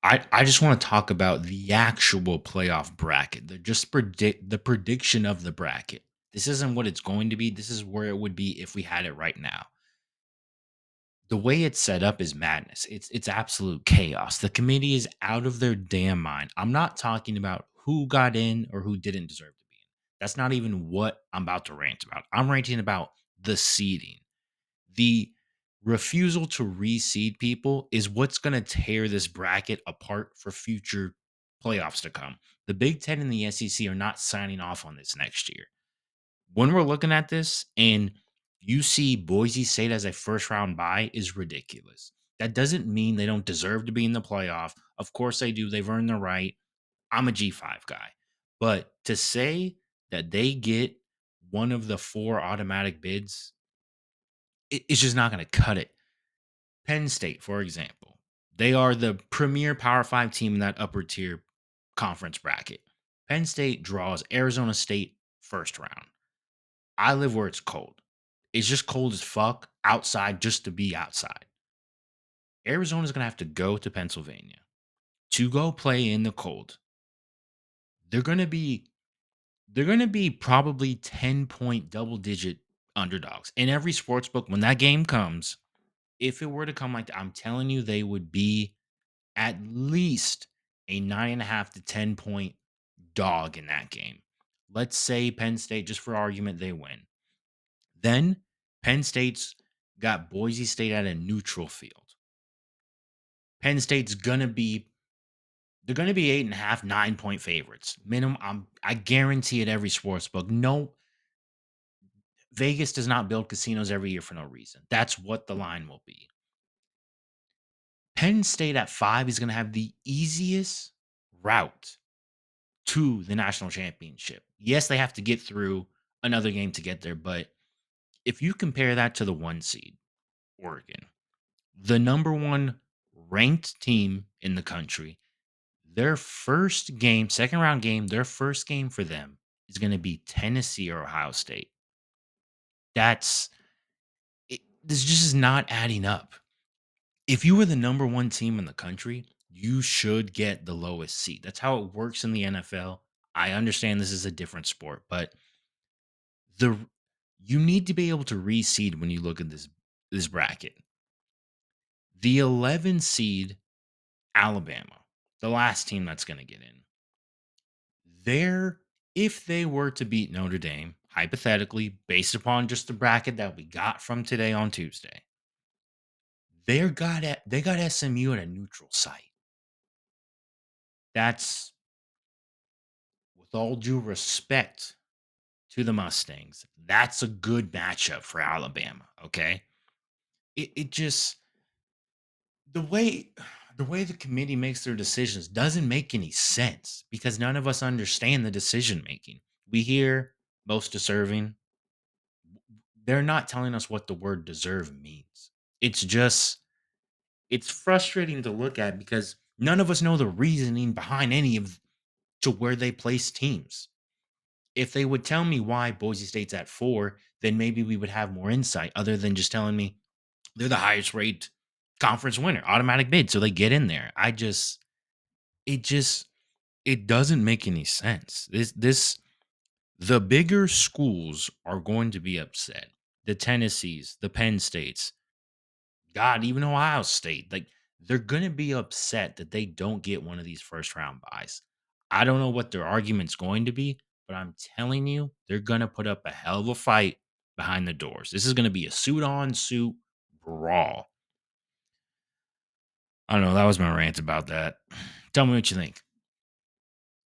I just want to talk about the actual playoff bracket. The prediction of the bracket. This isn't what it's going to be. This is where it would be if we had it right now. The way it's set up is madness. It's absolute chaos. The committee is out of their damn mind. I'm not talking about who got in or who didn't deserve to be in. That's not even what I'm about to rant about. I'm ranting about the seeding. The refusal to reseed people is what's going to tear this bracket apart for future playoffs to come. The Big Ten and the SEC are not signing off on this next year. When we're looking at this and you see Boise State as a first round bye is ridiculous. That doesn't mean they don't deserve to be in the playoff. Of course they do. They've earned the right. I'm a G5 guy. But to say that they get one of the four automatic bids, it's just not going to cut it. Penn State, for example, they are the premier Power Five team in that upper tier conference bracket. Penn State draws Arizona State first round. I live where it's cold. It's just cold as fuck outside just to be outside. Arizona's going to have to go to Pennsylvania to go play in the cold. They're going to be probably 10-point double digit underdogs. In every sports book when that game comes, if it were to come like that, I'm telling you they would be at least a 9.5 to 10-point dog in that game. Let's say Penn State, just for argument, they win. Then Penn State's got Boise State at a neutral field. Penn State's gonna be they're gonna be 8.5, 9-point favorites. Minimum. I guarantee it every sports book. No, Vegas does not build casinos every year for no reason. That's what the line will be. Penn State at 5 is gonna have the easiest route to the national championship. Yes, they have to get through another game to get there, but if you compare that to the 1 seed, Oregon, the number 1 ranked team in the country, their first game, second round game, their first game for them is going to be Tennessee or Ohio State. That's it, this just is not adding up. If you were the number 1 team in the country, you should get the lowest seed. That's how it works in the NFL. I understand this is a different sport, but the you need to be able to reseed when you look at this bracket. The 11 seed Alabama, the last team that's going to get in. There, if they were to beat Notre Dame, hypothetically, based upon just the bracket that we got from today on Tuesday, they got SMU at a neutral site. That's with all due respect to the Mustangs. That's a good matchup for Alabama. Okay. It just the way the committee makes their decisions doesn't make any sense because none of us understand the decision making. We hear most deserving. They're not telling us what the word deserve means. It's just it's frustrating to look at because none of us know the reasoning behind any of to where they place teams. If they would tell me why Boise State's at 4, then maybe we would have more insight other than just telling me they're the highest rated conference winner, automatic bid, so they get in there. It just it doesn't make any sense. This the bigger schools are going to be upset. The Tennessees, the Penn States, God, even Ohio State, like they're gonna be upset that they don't get one of these first round buys. I don't know what their argument's going to be, but I'm telling you, they're gonna put up a hell of a fight behind the doors. This is gonna be a suit on suit brawl. I don't know. That was my rant about that. Tell me what you think.